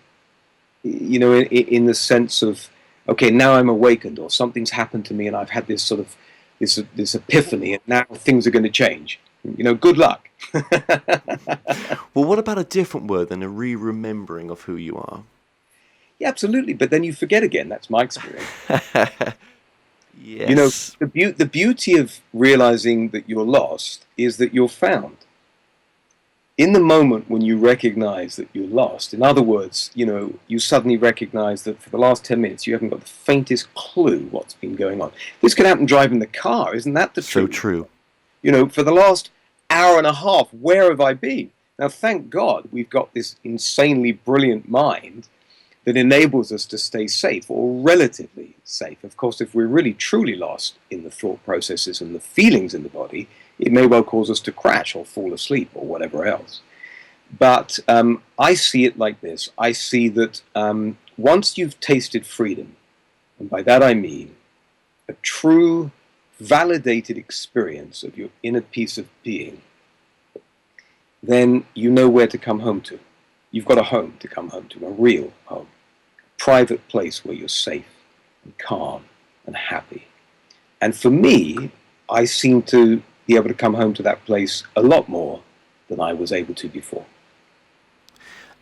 in the sense of, okay, now I'm awakened, or something's happened to me and I've had this sort of, this epiphany, and now things are going to change. Good luck. Well, what about a different word than a re-remembering of who you are? Yeah, absolutely. But then you forget again. That's my experience. Yes. The beauty of realizing that you're lost is that you're found. In the moment when you recognize that you're lost, in other words, you suddenly recognize that for the last 10 minutes you haven't got the faintest clue what's been going on. This could happen driving the car. Isn't that the truth? So true. For the last hour and a half, where have I been? Now, thank God we've got this insanely brilliant mind that enables us to stay safe, or relatively safe. Of course, if we're really truly lost in the thought processes and the feelings in the body, it may well cause us to crash or fall asleep or whatever else. But I see it like this. I see that once you've tasted freedom, and by that I mean a true, validated experience of your inner peace of being, then you know where to come home to. You've got a home to come home to, a real home. private place where you're safe and calm and happy. And for me, I seem to be able to come home to that place a lot more than I was able to before.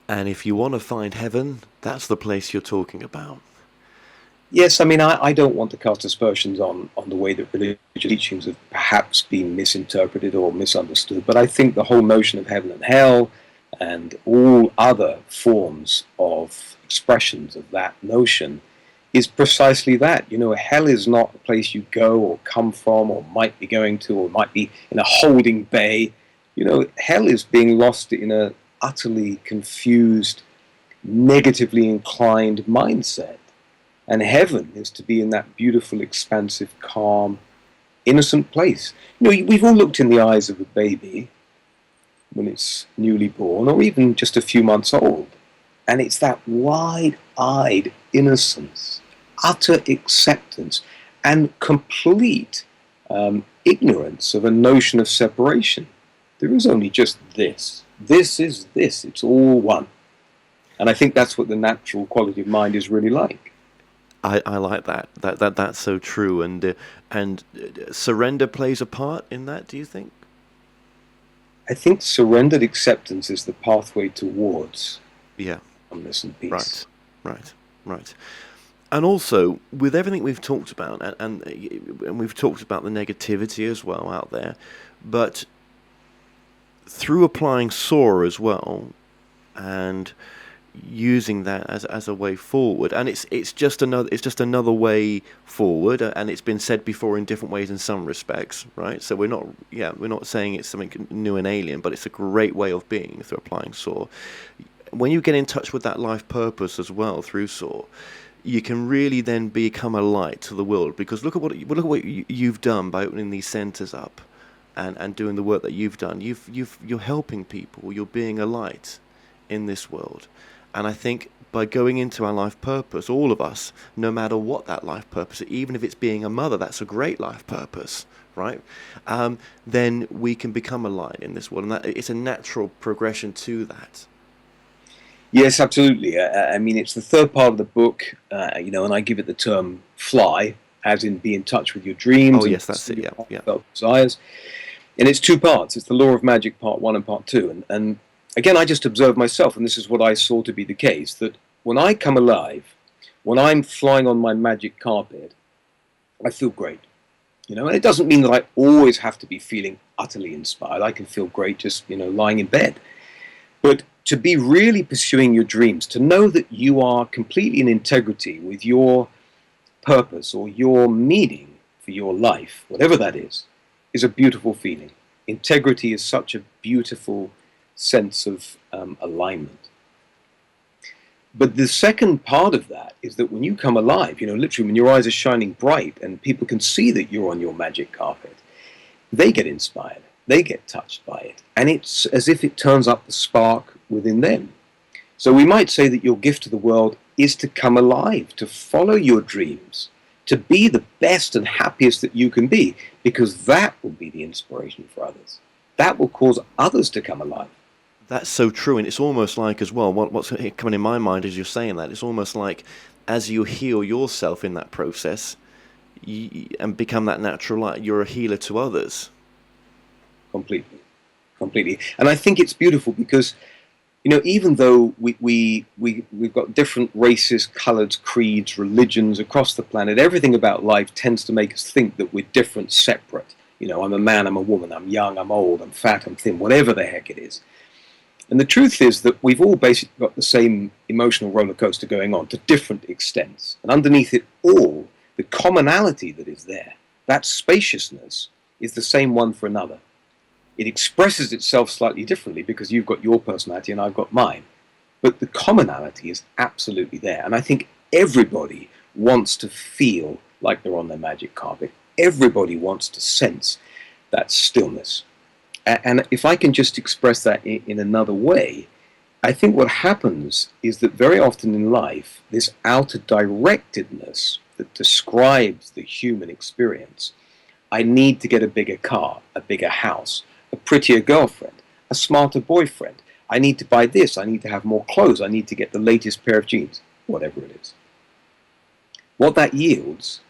And if you want to find heaven, that's the place you're talking about. Yes, I mean, I don't want to cast aspersions on the way that religious teachings have perhaps been misinterpreted or misunderstood, but I think the whole notion of heaven and hell and all other forms of expressions of that notion is precisely that. You know, hell is not a place you go or come from or might be going to or might be in a holding bay. You know, hell is being lost in a utterly confused, negatively inclined mindset. And heaven is to be in that beautiful, expansive, calm, innocent place. You know, we've all looked in the eyes of a baby when it's newly born, or even just a few months old, and it's that wide-eyed innocence, utter acceptance, and complete ignorance of a notion of separation. There is only just this. This is this. It's all one. And I think that's what the natural quality of mind is really like. I like that. That's so true. And surrender plays a part in that, do you think? I think surrendered acceptance is the pathway towards calmness and peace. Right. And also, with everything we've talked about, and we've talked about the negativity as well out there, but through applying SOAR as well, and using that as a way forward, and it's just another way forward, and it's been said before in different ways in some respects, right? So we're not saying it's something new and alien, but it's a great way of being through applying SOAR. When you get in touch with that life purpose as well through SOAR, you can really then become a light to the world, because look at what you've done by opening these centers up and doing the work that you've done. You're helping people. You're being a light in this world. And I think by going into our life purpose, all of us, no matter what that life purpose, even if it's being a mother, that's a great life purpose, right? Then we can become a light in this world, and it's a natural progression to that. Yes, absolutely. I mean, it's the third part of the book, and I give it the term fly, as in be in touch with your dreams. Oh, yes, that's it, yeah. Desires. And it's two parts. It's the law of magic, part 1 and part 2. And again, I just observed myself, and this is what I saw to be the case, that when I come alive, when I'm flying on my magic carpet, I feel great. And it doesn't mean that I always have to be feeling utterly inspired. I can feel great just, lying in bed. But to be really pursuing your dreams, to know that you are completely in integrity with your purpose or your meaning for your life, whatever that is a beautiful feeling. Integrity is such a beautiful sense of alignment. But the second part of that is that when you come alive, literally when your eyes are shining bright and people can see that you're on your magic carpet, they get inspired, they get touched by it, and it's as if it turns up the spark within them. So we might say that your gift to the world is to come alive, to follow your dreams, to be the best and happiest that you can be, because that will be the inspiration for others. That will cause others to come alive. That's so true, and it's almost like as well, what's coming in my mind as you're saying that, it's almost like as you heal yourself in that process and become that natural light, you're a healer to others. Completely. And I think it's beautiful because, even though we've got different races, colours, creeds, religions across the planet, everything about life tends to make us think that we're different, separate. I'm a man, I'm a woman, I'm young, I'm old, I'm fat, I'm thin, whatever the heck it is. And the truth is that we've all basically got the same emotional roller coaster going on to different extents. And underneath it all, the commonality that is there, that spaciousness, is the same one for another. It expresses itself slightly differently because you've got your personality and I've got mine. But the commonality is absolutely there. And I think everybody wants to feel like they're on their magic carpet. Everybody wants to sense that stillness. And if I can just express that in another way, I think what happens is that very often in life, this outer directedness that describes the human experience, I need to get a bigger car, a bigger house, a prettier girlfriend, a smarter boyfriend. I need to buy this, I need to have more clothes, I need to get the latest pair of jeans. whatever it is. What that yields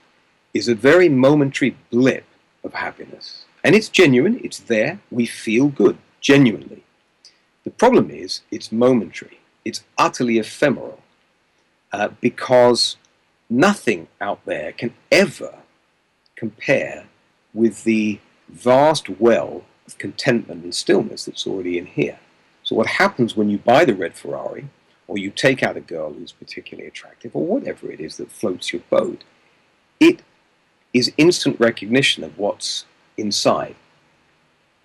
is a very momentary blip of happiness. And it's genuine, it's there, we feel good, genuinely. The problem is, it's momentary, it's utterly ephemeral, because nothing out there can ever compare with the vast well of contentment and stillness that's already in here. So what happens when you buy the red Ferrari, or you take out a girl who's particularly attractive, or whatever it is that floats your boat, it is instant recognition of what's inside.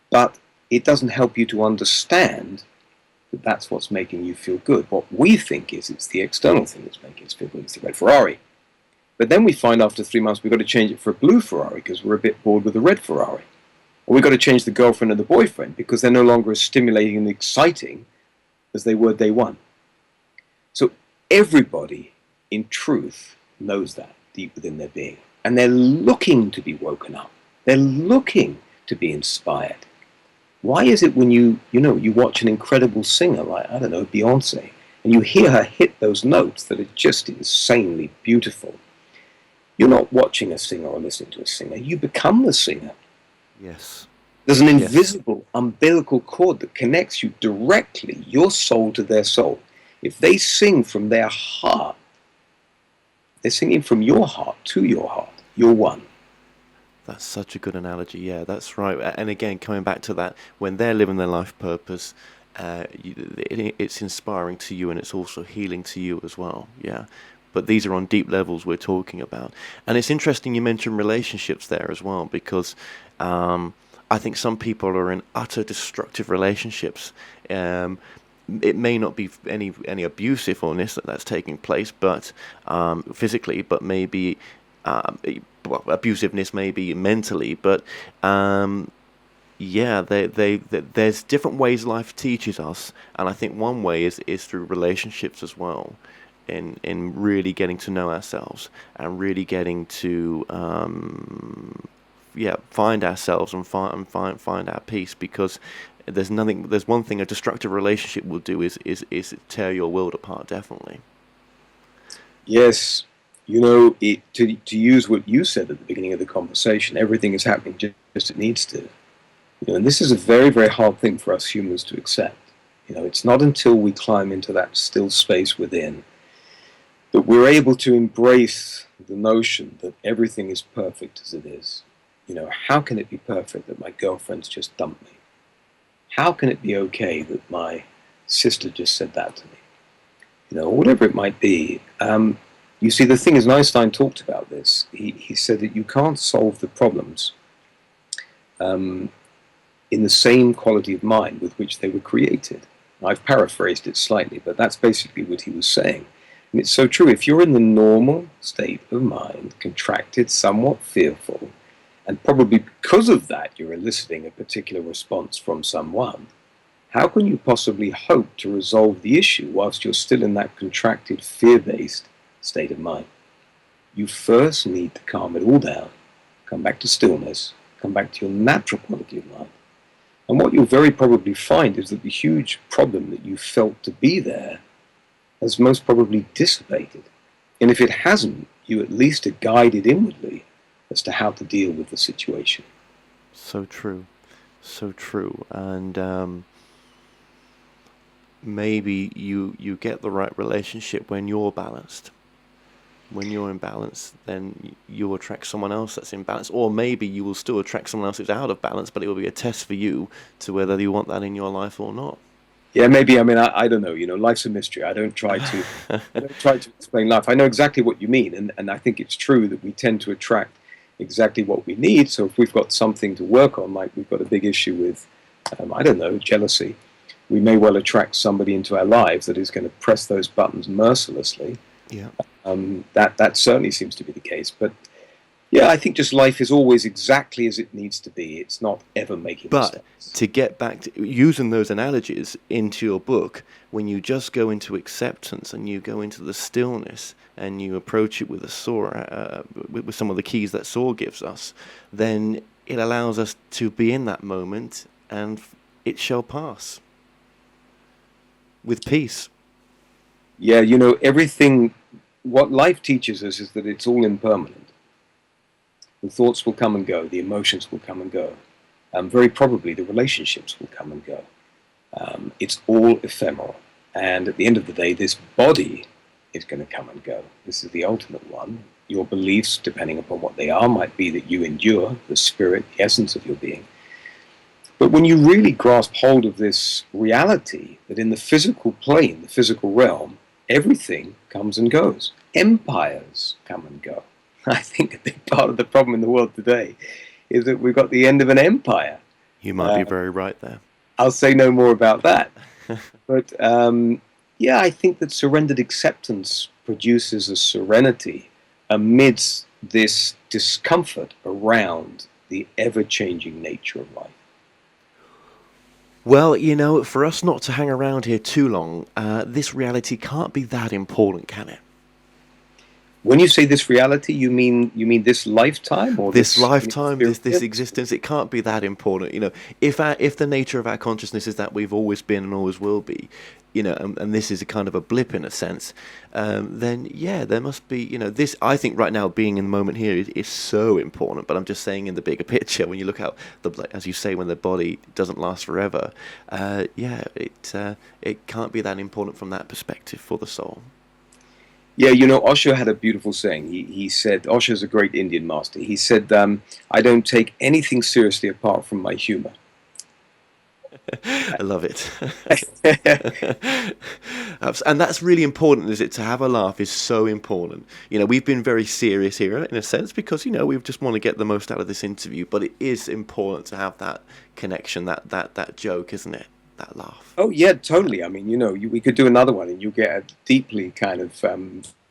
But it doesn't help you to understand that that's what's making you feel good. What we think is it's the external thing that's making us feel good. It's the red Ferrari. But then we find after 3 months we've got to change it for a blue Ferrari because we're a bit bored with the red Ferrari. Or we've got to change the girlfriend and the boyfriend because they're no longer as stimulating and exciting as they were day one. So everybody, in truth, knows that deep within their being. And they're looking to be woken up. They're looking to be inspired. Why is it when you watch an incredible singer like, I don't know, Beyonce, and you hear her hit those notes that are just insanely beautiful, you're not watching a singer or listening to a singer, you become the singer. Yes. There's an invisible umbilical cord that connects you directly, your soul to their soul. If they sing from their heart, they're singing from your heart to your heart. You're one. That's such a good analogy. Yeah, that's right. And again, coming back to that, when they're living their life purpose, it's inspiring to you and it's also healing to you as well. Yeah. But these are on deep levels we're talking about. And it's interesting you mentioned relationships there as well, because I think some people are in utter destructive relationships. It may not be any abusiveness that's taking place, but physically, but maybe abusiveness maybe mentally, but there's different ways life teaches us, and I think one way is through relationships as well, in really getting to know ourselves and really getting to find ourselves and find our peace, because there's one thing a destructive relationship will do is tear your world apart, definitely. Yes. To use what you said at the beginning of the conversation, everything is happening just as it needs to. And this is a very, very hard thing for us humans to accept. It's not until we climb into that still space within that we're able to embrace the notion that everything is perfect as it is. How can it be perfect that my girlfriend's just dumped me? How can it be okay that my sister just said that to me? Whatever it might be. You see, the thing is, Einstein talked about this. He said that you can't solve the problems in the same quality of mind with which they were created. I've paraphrased it slightly, but that's basically what he was saying. And it's so true. If you're in the normal state of mind, contracted, somewhat fearful, and probably because of that you're eliciting a particular response from someone, how can you possibly hope to resolve the issue whilst you're still in that contracted, fear-based state of mind? You first need to calm it all down, come back to stillness, come back to your natural quality of mind. And what you'll very probably find is that the huge problem that you felt to be there has most probably dissipated. And if it hasn't, you at least are guided inwardly as to how to deal with the situation. So true. So true. And maybe you get the right relationship when you're balanced. When you're in balance, then you'll attract someone else that's in balance. Or maybe you will still attract someone else who's out of balance, but it will be a test for you to whether you want that in your life or not. Yeah, maybe. I mean, I don't know. Life's a mystery. I don't try to explain life. I know exactly what you mean, and I think it's true that we tend to attract exactly what we need. So if we've got something to work on, like we've got a big issue with, I don't know, jealousy, we may well attract somebody into our lives that is going to press those buttons mercilessly. Yeah. That certainly seems to be the case. But yeah, I think just life is always exactly as it needs to be. It's not ever making mistakes. But to get back to using those analogies into your book, when you just go into acceptance and you go into the stillness and you approach it with a Soar, with some of the keys that Soar gives us, then it allows us to be in that moment and it shall pass with peace. Yeah, everything what life teaches us is that it's all impermanent. The thoughts will come and go, the emotions will come and go. Very probably the relationships will come and go. It's all ephemeral. And at the end of the day, this body is going to come and go. This is the ultimate one. Your beliefs, depending upon what they are, might be that you endure, the spirit, the essence of your being. But when you really grasp hold of this reality, that in the physical plane, the physical realm, everything comes and goes. Empires come and go. I think a big part of the problem in the world today is that we've got the end of an empire. You might be very right there. I'll say no more about that. But yeah, I think that surrendered acceptance produces a serenity amidst this discomfort around the ever-changing nature of life. Well, you know, for us not to hang around here too long, this reality can't be that important, can it? When you say this reality, you mean this lifetime, or this lifetime, this existence? It can't be that important. You know, if the nature of our consciousness is that we've always been and always will be, you know, and this is a kind of a blip in a sense, then yeah, there must be, you know, this. I think right now being in the moment here is so important. But I'm just saying in the bigger picture, when you look out, as you say, when the body doesn't last forever, yeah, it can't be that important from that perspective for the soul. Yeah, you know, Osho had a beautiful saying. He said, Osho's a great Indian master. He said, I don't take anything seriously apart from my humor. I love it. And that's really important, is it? To have a laugh is so important. You know, we've been very serious here in a sense because, you know, we just want to get the most out of this interview, but it is important to have that connection, that joke, isn't it? That laugh. Oh yeah, totally. I mean, you know, we could do another one and you get a deeply kind of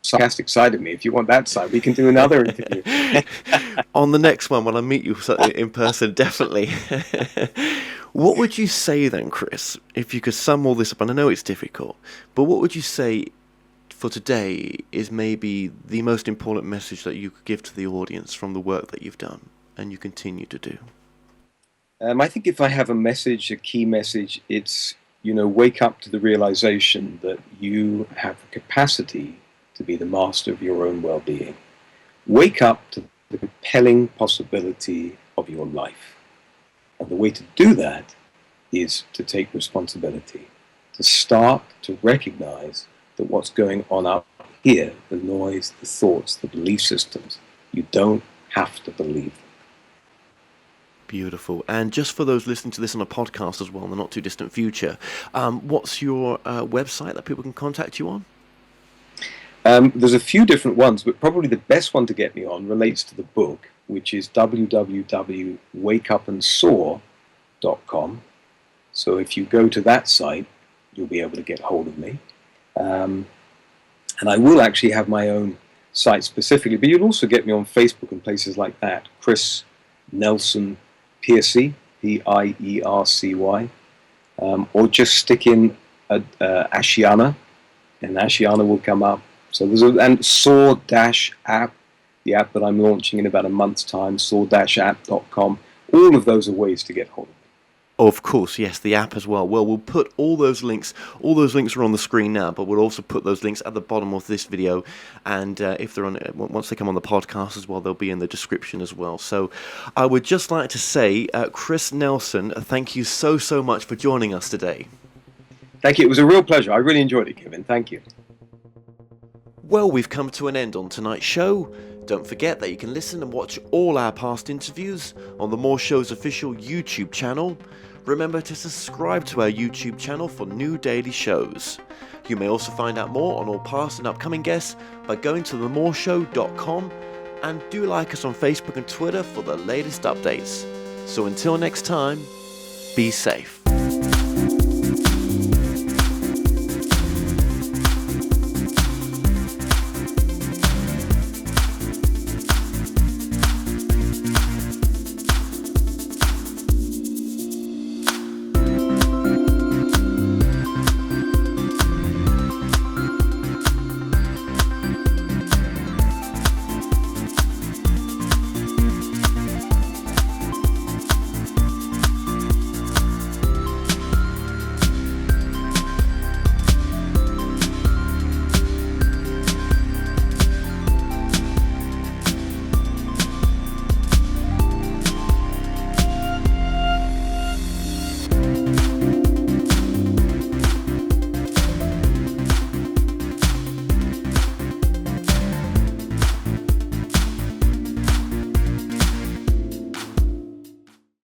sarcastic side of me. If you want that side, we can do another interview. On the next one, when I meet you in person, definitely. What would you say then, Chris, if you could sum all this up? And I know it's difficult, but what would you say for today is maybe the most important message that you could give to the audience from the work that you've done and you continue to do? I think if I have a message, a key message, it's, you know, wake up to the realization that you have the capacity to be the master of your own well-being. Wake up to the compelling possibility of your life. And the way to do that is to take responsibility, to start to recognize that what's going on up here, the noise, the thoughts, the belief systems, you don't have to believe them. Beautiful. And just for those listening to this on a podcast as well in the not too distant future, what's your website that people can contact you on? There's a few different ones, but probably the best one to get me on relates to the book, which is www.wakeupandssoar.com. So if you go to that site, you'll be able to get hold of me. And I will actually have my own site specifically, but you'll also get me on Facebook and places like that. Chris Nelson Piercy, Piercy, or just stick in Ashiana, and Ashiana will come up. So there's and SOAR-app, the app that I'm launching in about a month's time, SOAR-app.com. All of those are ways to get hold of me. Of course, yes, the app as well. Well, we'll put all those links are on the screen now, but we'll also put those links at the bottom of this video, and if they're on, once they come on the podcast as well, they'll be in the description as well. So I would just like to say, Chris Nelson, thank you so much for joining us today. Thank you, it was a real pleasure. I really enjoyed it, Kevin. Thank you. Well, we've come to an end on tonight's show. Don't forget that you can listen and watch all our past interviews on the More Show's official YouTube channel. Remember to subscribe to our YouTube channel for new daily shows. You may also find out more on all past and upcoming guests by going to themoreshow.com, and do like us on Facebook and Twitter for the latest updates. So until next time, be safe.